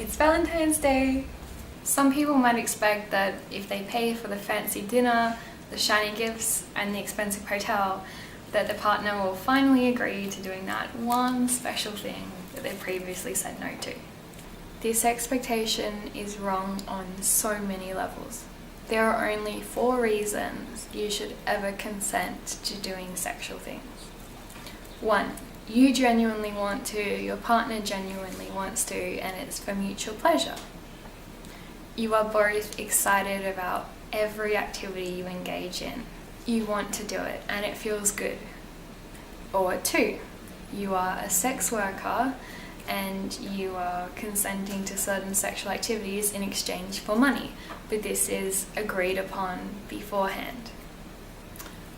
It's Valentine's Day. Some people might expect that if they pay for the fancy dinner, the shiny gifts, and the expensive hotel, that the partner will finally agree to doing that one special thing that they previously said no to. This expectation is wrong on so many levels. There are only 4 reasons you should ever consent to doing sexual things. 1. You genuinely want to, your partner genuinely wants to, and it's for mutual pleasure. You are both excited about every activity you engage in. You want to do it and it feels good. Or 2, you are a sex worker and you are consenting to certain sexual activities in exchange for money, but this is agreed upon beforehand.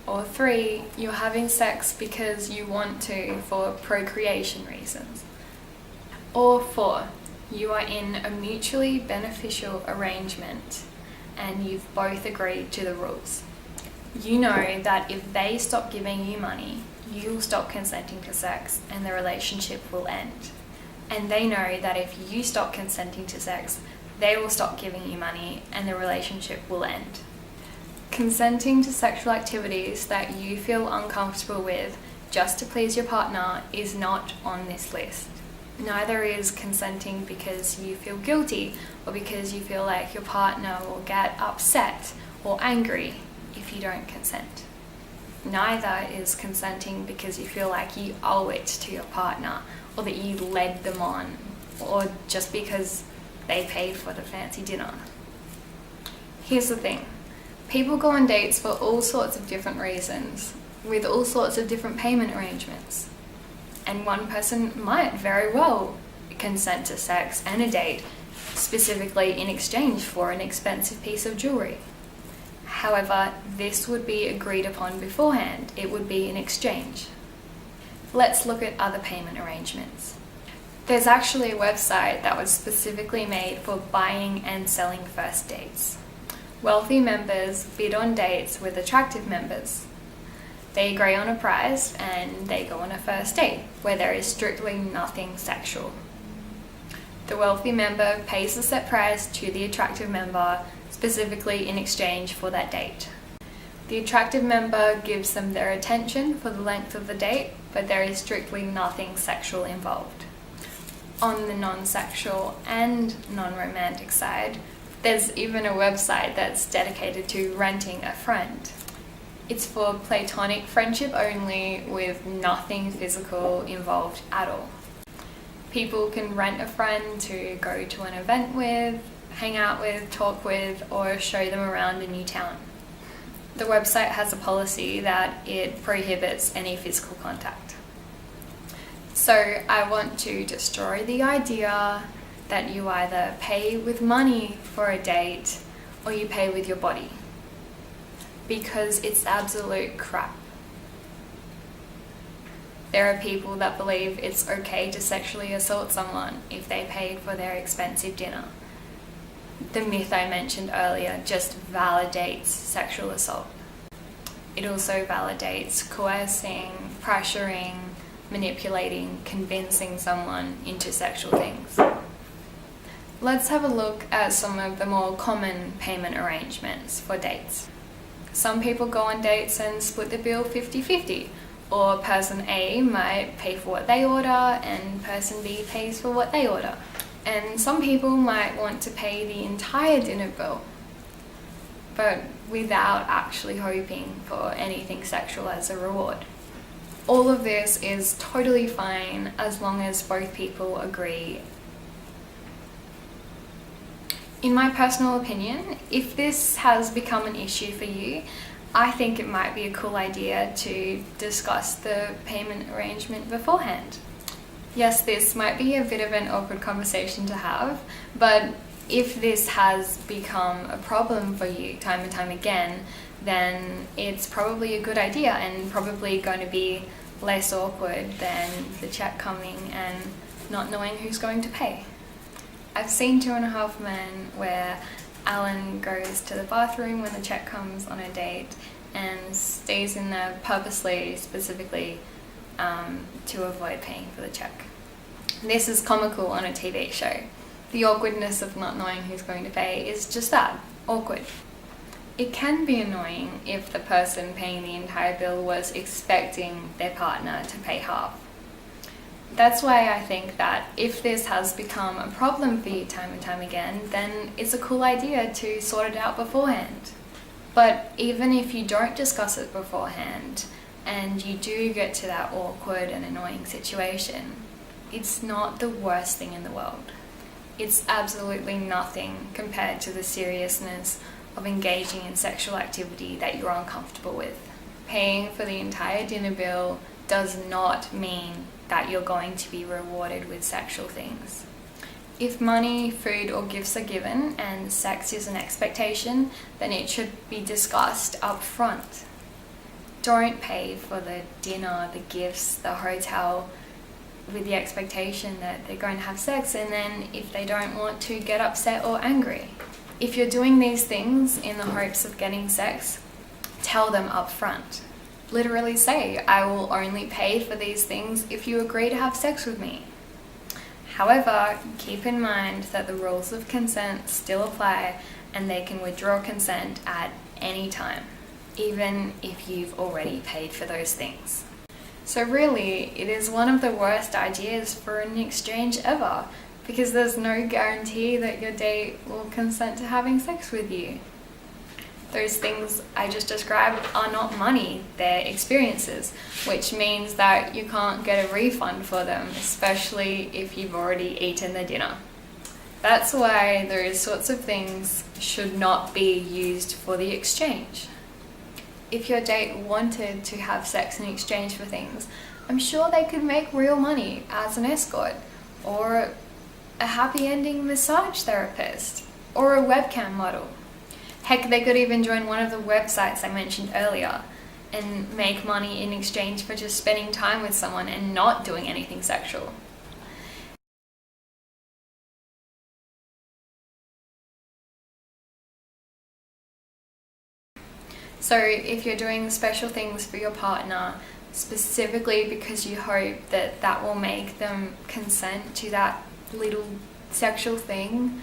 Or 3, you're having sex because you want to for procreation reasons. Or 4, you are in a mutually beneficial arrangement and you've both agreed to the rules. You know that if they stop giving you money, you'll stop consenting to sex and the relationship will end. And they know that if you stop consenting to sex, they will stop giving you money and the relationship will end. Consenting to sexual activities that you feel uncomfortable with just to please your partner is not on this list. Neither is consenting because you feel guilty or because you feel like your partner will get upset or angry if you don't consent. Neither is consenting because you feel like you owe it to your partner or that you led them on or just because they paid for the fancy dinner. Here's the thing. People go on dates for all sorts of different reasons, with all sorts of different payment arrangements. And one person might very well consent to sex and a date, specifically in exchange for an expensive piece of jewelry. However, this would be agreed upon beforehand. It would be an exchange. Let's look at other payment arrangements. There's actually a website that was specifically made for buying and selling first dates. Wealthy members bid on dates with attractive members. They agree on a price and they go on a first date where there is strictly nothing sexual. The wealthy member pays a set price to the attractive member specifically in exchange for that date. The attractive member gives them their attention for the length of the date, but there is strictly nothing sexual involved. On the non-sexual and non-romantic side, there's even a website that's dedicated to renting a friend. It's for platonic friendship only with nothing physical involved at all. People can rent a friend to go to an event with, hang out with, talk with, or show them around a new town. The website has a policy that it prohibits any physical contact. So I want to destroy the idea that you either pay with money for a date or you pay with your body, because it's absolute crap. There are people that believe it's okay to sexually assault someone if they paid for their expensive dinner. The myth I mentioned earlier just validates sexual assault. It also validates coercing, pressuring, manipulating, convincing someone into sexual things. Let's have a look at some of the more common payment arrangements for dates. Some people go on dates and split the bill 50-50, or person A might pay for what they order and person B pays for what they order. And some people might want to pay the entire dinner bill, but without actually hoping for anything sexual as a reward. All of this is totally fine as long as both people agree. In my personal opinion, if this has become an issue for you, I think it might be a cool idea to discuss the payment arrangement beforehand. Yes, this might be a bit of an awkward conversation to have, but if this has become a problem for you time and time again, then it's probably a good idea and probably going to be less awkward than the check coming and not knowing who's going to pay. I've seen 2.5 Men where Alan goes to the bathroom when the check comes on a date and stays in there purposely, specifically to avoid paying for the check. This is comical on a TV show, The awkwardness of not knowing who's going to pay is just that, awkward. It can be annoying if the person paying the entire bill was expecting their partner to pay half. That's why I think that if this has become a problem for you time and time again, then it's a cool idea to sort it out beforehand. But even if you don't discuss it beforehand, and you do get to that awkward and annoying situation, it's not the worst thing in the world. It's absolutely nothing compared to the seriousness of engaging in sexual activity that you're uncomfortable with. Paying for the entire dinner bill does not mean that you're going to be rewarded with sexual things. If money, food, or gifts are given and sex is an expectation, then it should be discussed up front. Don't pay for the dinner, the gifts, the hotel with the expectation that they're going to have sex, and then if they don't want to, get upset or angry. If you're doing these things in the hopes of getting sex, tell them up front. Literally say, I will only pay for these things if you agree to have sex with me. However, keep in mind that the rules of consent still apply and they can withdraw consent at any time, even if you've already paid for those things. So really, it is one of the worst ideas for an exchange ever, because there's no guarantee that your date will consent to having sex with you. Those things I just described are not money, they're experiences, which means that you can't get a refund for them, especially if you've already eaten the dinner. That's why those sorts of things should not be used for the exchange. If your date wanted to have sex in exchange for things, I'm sure they could make real money as an escort, or a happy ending massage therapist, or a webcam model. Heck, they could even join one of the websites I mentioned earlier and make money in exchange for just spending time with someone and not doing anything sexual. So if you're doing special things for your partner, specifically because you hope that that will make them consent to that little sexual thing,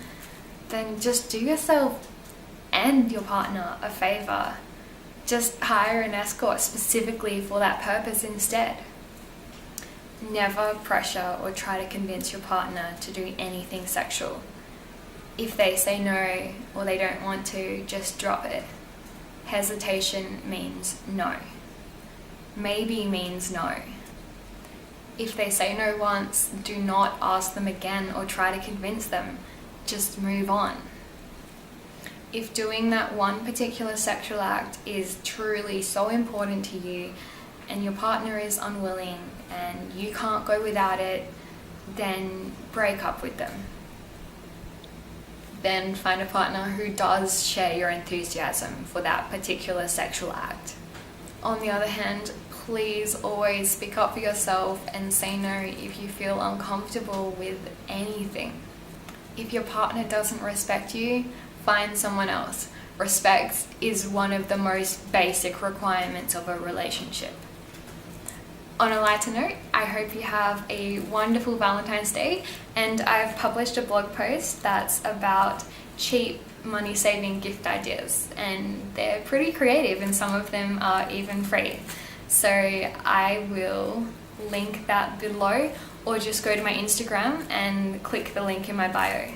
then just do yourself and your partner a favor. Just hire an escort specifically for that purpose instead. Never pressure or try to convince your partner to do anything sexual. If they say no or they don't want to, just drop it. Hesitation means no. Maybe means no. If they say no once, do not ask them again or try to convince them. Just move on. If doing that one particular sexual act is truly so important to you and your partner is unwilling and you can't go without it, then break up with them. Then find a partner who does share your enthusiasm for that particular sexual act. On the other hand, please always speak up for yourself and say no if you feel uncomfortable with anything. If your partner doesn't respect you, find someone else. Respect is one of the most basic requirements of a relationship. On a lighter note, I hope you have a wonderful Valentine's Day, and I've published a blog post that's about cheap money-saving gift ideas, and they're pretty creative and some of them are even free. So I will link that below, or just go to my Instagram and click the link in my bio.